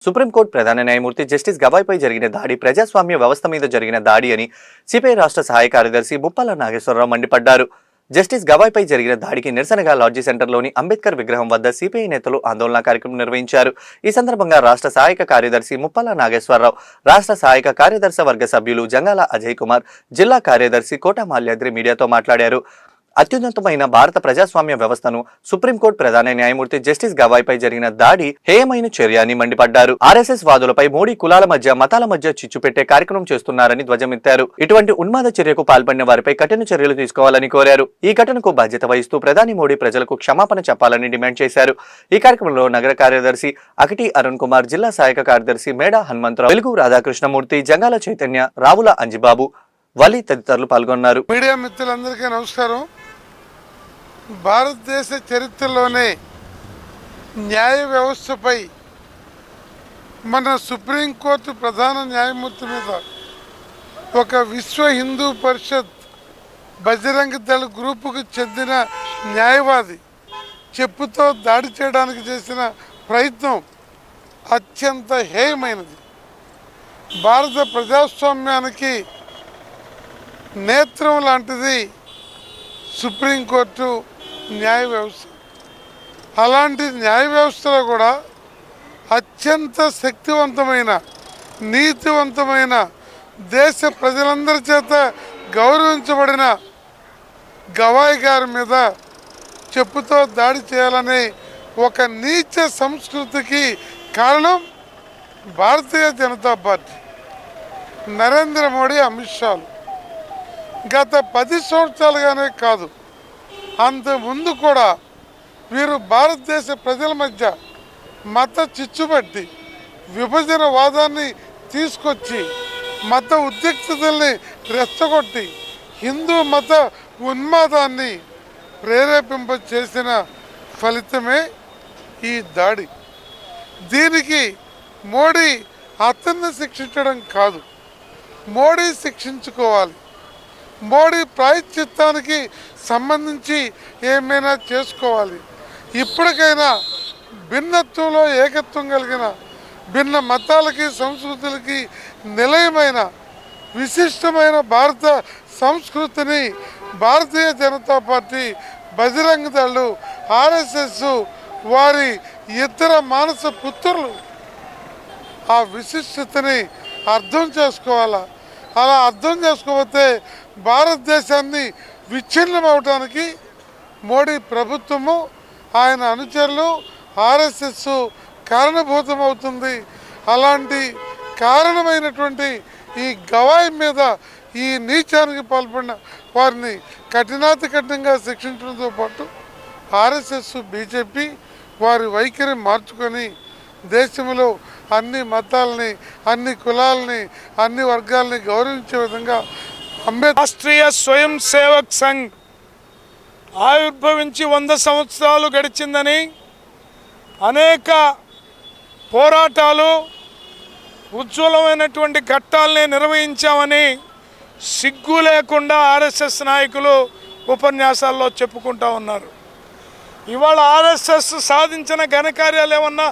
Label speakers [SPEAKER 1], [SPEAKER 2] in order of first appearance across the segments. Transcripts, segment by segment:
[SPEAKER 1] Supreme court ప్రధాన న్యాయమూర్తి justice గవాయ్పై జరిగిన దాడి ప్రజాస్వామ్య వ్యవస్థ మీద జరిగిన దాడి అని సిపిఐ రాష్ట్ర సహాయ కార్యదర్శి ముప్పాల నాగేశ్వరరావు మండిపడ్డారు. జస్టిస్ గవాయ్పై జరిగిన దాడికి నిరసనగా లాడ్జీ సెంటర్లోని అంబేద్కర్ విగ్రహం వద్ద సిపిఐ నేతలు ఆందోళన కార్యక్రమం నిర్వహించారు. ఈ సందర్భంగా రాష్ట్ర సహాయక కార్యదర్శి ముప్పాల నాగేశ్వరరావు, రాష్ట్ర సహాయక కార్యదర్శి వర్గ సభ్యులు జంగాల అజయ్ కుమార్, జిల్లా కార్యదర్శి కోట మాల్యాద్రి మీడియాతో మాట్లాడారు. అత్యున్నతమైన భారత ప్రజాస్వామ్య వ్యవస్థను సుప్రీంకోర్టు ప్రధాన న్యాయమూర్తి జస్టిస్ గవాయ్పై జరిగిన దాడి హేయమైన చర్య అని మండిపడ్డారు. ఆర్ఎస్ఎస్ వాదులపై మోడీ కులాల మధ్య, మతాల మధ్య చిచ్చు పెట్టే కార్యక్రమం చేస్తున్నారని ధ్వజమెత్తారు. ఇటువంటి ఉన్మాద చర్యకు పాల్పడిన వారిపై కఠిన చర్యలు తీసుకోవాలని కోరారు. ఈ ఘటనకు బాధ్యత వహిస్తూ ప్రధాని మోడీ ప్రజలకు క్షమాపణ చెప్పాలని డిమాండ్ చేశారు. ఈ కార్యక్రమంలో నగర కార్యదర్శి అకిటి అరుణ్ కుమార్, జిల్లా సహాయక కార్యదర్శి మేడా హనుమంతరావు, వెలుగు రాధాకృష్ణమూర్తి, జంగాల చైతన్య, రావుల అంజిబాబు, వలి తదితరులు పాల్గొన్నారు.
[SPEAKER 2] మీడియా మిత్రులందరికీ నమస్కారం. భారతదేశ చరిత్రలోనే న్యాయ వ్యవస్థపై మన సుప్రీంకోర్టు ప్రధాన న్యాయమూర్తి మీద ఒక విశ్వ హిందూ పరిషత్ బజరంగ దళ గ్రూపుకు చెందిన న్యాయవాది చెప్పుతో దాడి చేయడానికి చేసిన ప్రయత్నం అత్యంత హేయమైనది. భారత ప్రజాస్వామ్యానికి నేత్రం లాంటిది సుప్రీంకోర్టు న్యాయ వ్యవస్థ. అలాంటి న్యాయ వ్యవస్థలో కూడా అత్యంత శక్తివంతమైన, నీతివంతమైన, దేశ ప్రజలందరి చేత గౌరవించబడిన గవాయ్ గారి మీద చెప్పుతో దాడి చేయాలనే ఒక నీచ సంస్కృతికి కారణం భారతీయ జనతా పార్టీ, నరేంద్ర మోడీ, అమిత్ షాలు. గత 10 సంవత్సరాలుగానే కాదు, అంతకుముందు కూడా వీరు భారతదేశ ప్రజల మధ్య మత చిచ్చుబట్టి, విభజన వాదాన్ని తీసుకొచ్చి, మత ఉద్రిక్తతల్ని రెచ్చగొట్టి, హిందూ మత ఉన్మాదాన్ని ప్రేరేపింప చేసిన ఫలితమే ఈ దాడి. దీనికి మోడీ అతన్ని శిక్షించడం కాదు, మోడీ శిక్షించుకోవాలి. మోడీ ప్రాయశ్చిత్తానికి సంబంధించి ఏమైనా చేసుకోవాలి. ఇప్పటికైనా భిన్నత్వంలో ఏకత్వం కలిగిన, భిన్న మతాలకి, సంస్కృతులకి నిలయమైన, విశిష్టమైన భారత సంస్కృతిని భారతీయ జనతా పార్టీ, బజరంగ దళ్, ఆర్ఎస్ఎస్, వారి ఇతర మానస పుత్రులు ఆ విశిష్టతని అర్థం చేసుకోవాలా. అలా అర్థం చేసుకోకపోతే భారతదేశాన్ని విచ్ఛిన్నం అవడానికి మోడీ ప్రభుత్వము, ఆయన అనుచరులు, ఆర్ఎస్ఎస్ కారణభూతం అవుతుంది. అలాంటి కారణమైనటువంటి ఈ గవాయ్ మీద, ఈ నీచానికి పాల్పడిన వారిని కఠినాతి కఠినంగా శిక్షించడంతో పాటు ఆర్ఎస్ఎస్, బీజేపీ వారి వైఖరి మార్చుకొని దేశంలో అన్ని మతాలని, అన్ని కులాలని, అన్ని వర్గాలని గౌరవించే విధంగా
[SPEAKER 3] రాష్ట్రీయ స్వయం సేవక్ సంఘ్ ఆవిర్భవించి 100 సంవత్సరాలు గడిచిందని, అనేక పోరాటాలు, ఉజ్వలమైనటువంటి ఘట్టాలని నిర్వహించామని సిగ్గు లేకుండా ఆర్ఎస్ఎస్ నాయకులు ఉపన్యాసాల్లో చెప్పుకుంటూ ఉన్నారు. ఇవాళ ఆర్ఎస్ఎస్ సాధించిన ఘనకార్యాలు ఏమన్నా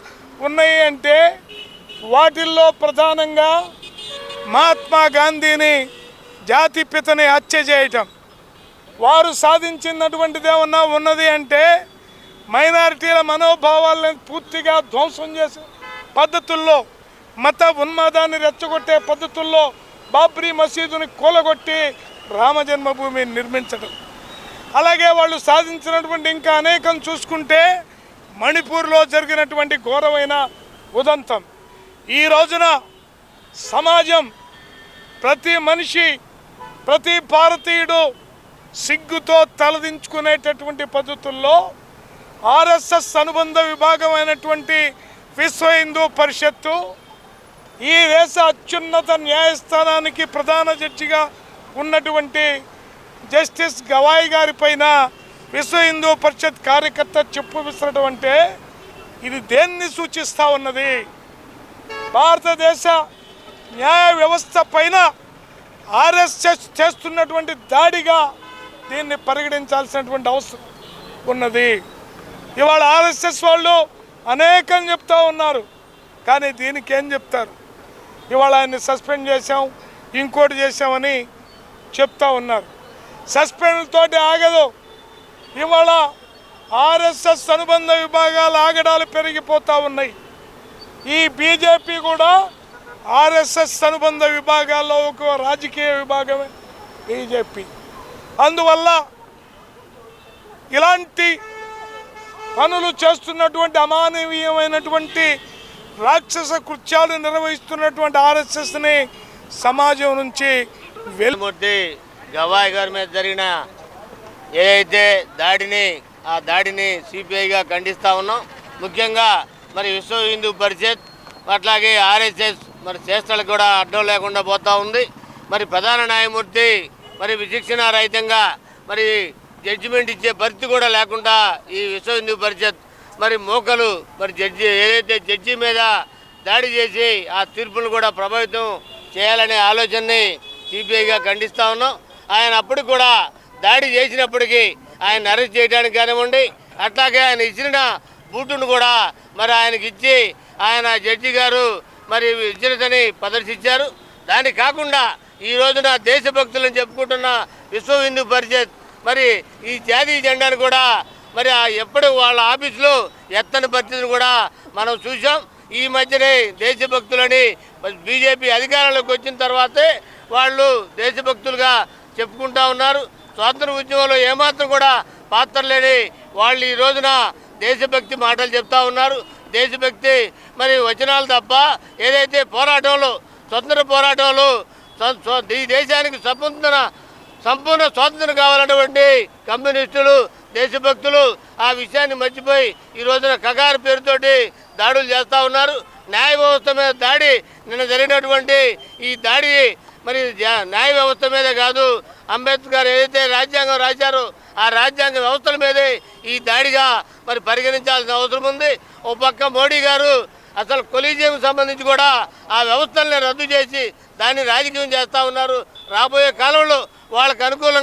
[SPEAKER 3] ఉన్నాయి అంటే వాటిల్లో ప్రధానంగా మహాత్మా గాంధీని, జాతిపితని హత్య చేయటం. వారు సాధించినటువంటిది ఏమన్నా ఉన్నది అంటే మైనారిటీల మనోభావాలను పూర్తిగా ధ్వంసం చేసే పద్ధతుల్లో, మత ఉన్మాదాన్ని రెచ్చగొట్టే పద్ధతుల్లో బాబ్రీ మసీదుని కూలగొట్టి రామ జన్మభూమిని నిర్మించడం. అలాగే వాళ్ళు సాధించినటువంటి ఇంకా అనేకం చూసుకుంటే మణిపూర్లో జరిగినటువంటి ఘోరమైన ఉదంతం. ఈ రోజున సమాజం, ప్రతి మనిషి, ప్రతి భారతీయుడు సిగ్గుతో తలదించుకునేటటువంటి పద్ధతుల్లో ఆర్ఎస్ఎస్ అనుబంధ విభాగమైనటువంటి విశ్వ హిందూ పరిషత్తు ఈ దేశ అత్యున్నత న్యాయస్థానానికి ప్రధాన జడ్జిగా ఉన్నటువంటి జస్టిస్ గవాయ్ గారి పైన విశ్వ హిందూ పరిషత్ కార్యకర్త చెప్పు విసరడం అంటే ఇది దేన్ని సూచిస్తూ ఉన్నది? భారతదేశ న్యాయ వ్యవస్థ పైన ఆర్ఎస్ఎస్ చేస్తున్నటువంటి దాడిగా దీన్ని పరిగణించాల్సినటువంటి అవసరం ఉన్నది. ఇవాళ ఆర్ఎస్ఎస్ వాళ్ళు అనేకం చెప్తా ఉన్నారు, కానీ దీనికి ఏం చెప్తారు? ఇవాళ ఆయన్ని సస్పెండ్ చేశాం, ఇంకోటి చేశామని చెప్తా ఉన్నారు. సస్పెండ్తోటి ఆగదు. ఇవాళ ఆర్ఎస్ఎస్ అనుబంధ విభాగాల ఆగడాలు పెరిగిపోతూ ఉన్నాయి. ఈ బీజేపీ కూడా ఆర్ఎస్ఎస్ అనుబంధ విభాగాల్లో ఒక రాజకీయ విభాగమే బీజేపీ. అందువల్ల ఇలాంటి పనులు చేస్తున్నటువంటి అమానవీయమైనటువంటి రాక్షస కృత్యాలు నిర్వహిస్తున్నటువంటి ఆర్ఎస్ఎస్ని సమాజం నుంచి
[SPEAKER 4] మూర్తి గవాయ్ గారి మీద జరిగిన ఏదైతే దాడిని సిపిఐగా ఖండిస్తూ ఉన్నాం. ముఖ్యంగా మరి విశ్వ హిందూ పరిషత్ అట్లాగే ఆర్ఎస్ఎస్ మరి చేష్టలకు కూడా అడ్డం లేకుండా పోతూ ఉంది. మరి ప్రధాన న్యాయమూర్తి మరి విచక్షణ రహితంగా మరి జడ్జిమెంట్ ఇచ్చే పరిస్థితి కూడా లేకుండా ఈ విశ్వ హిందూ పరిషత్ మరి మోకలు మరి జడ్జి మీద దాడి చేసి ఆ తీర్పును కూడా ప్రభావితం చేయాలనే ఆలోచనని సిపిఐగా ఖండిస్తూ ఉన్నాం. ఆయన అప్పుడు కూడా దాడి చేసినప్పటికీ ఆయన అరెస్ట్ చేయడానికి కానివ్వండి, అట్లాగే ఆయన ఇచ్చిన బూటును కూడా మరి ఆయనకి ఇచ్చి ఆయన జడ్జి గారు మరి విచక్షణని ప్రదర్శించారు. దాన్ని కాకుండా ఈ రోజున దేశభక్తులను చెప్పుకుంటున్న విశ్వ హిందూ పరిషత్ మరి ఈ జాతీయ జెండాను కూడా మరి ఎప్పుడు వాళ్ళ ఆఫీసులో ఎత్తని పరిస్థితిని కూడా మనం చూసాం. ఈ మధ్యనే దేశభక్తులని బీజేపీ అధికారంలోకి వచ్చిన తర్వాతే వాళ్ళు దేశభక్తులుగా చెప్పుకుంటా ఉన్నారు. స్వాతంత్ర ఉద్యమంలో ఏమాత్రం కూడా పాత్ర లేని వాళ్ళు ఈ రోజున దేశభక్తి మాటలు చెప్తా ఉన్నారు. దేశభక్తి మరి వచనాలు తప్ప ఏదైతే పోరాటంలో స్వతంత్ర పోరాటంలో ఈ దేశానికి సంపూర్ణ స్వాతంత్రం కావాలన్నటువంటి కమ్యూనిస్టులు దేశభక్తులు ఆ విషయాన్ని మర్చిపోయి ఈ రోజున కగారు పేరుతోటి దాడులు చేస్తూ ఉన్నారు. న్యాయ వ్యవస్థ మీద దాడి నిన్న జరిగినటువంటి ఈ దాడి మరి న్యాయ వ్యవస్థ మీదే కాదు, అంబేద్కర్ ఏదైతే రాజ్యాంగం రాశారో ఆ రాజ్యాంగ వ్యవస్థల మీదే ఈ దాడిగా మరి పరిగణించాల్సిన అవసరం ఉంది. ఓ పక్క మోడీ గారు అసలు కొలీజియం సంబంధించి కూడా ఆ వ్యవస్థల్ని రద్దు చేసి దాన్ని రాజకీయం చేస్తూ ఉన్నారు. రాబోయే కాలంలో వాళ్ళకు అనుకూలంగా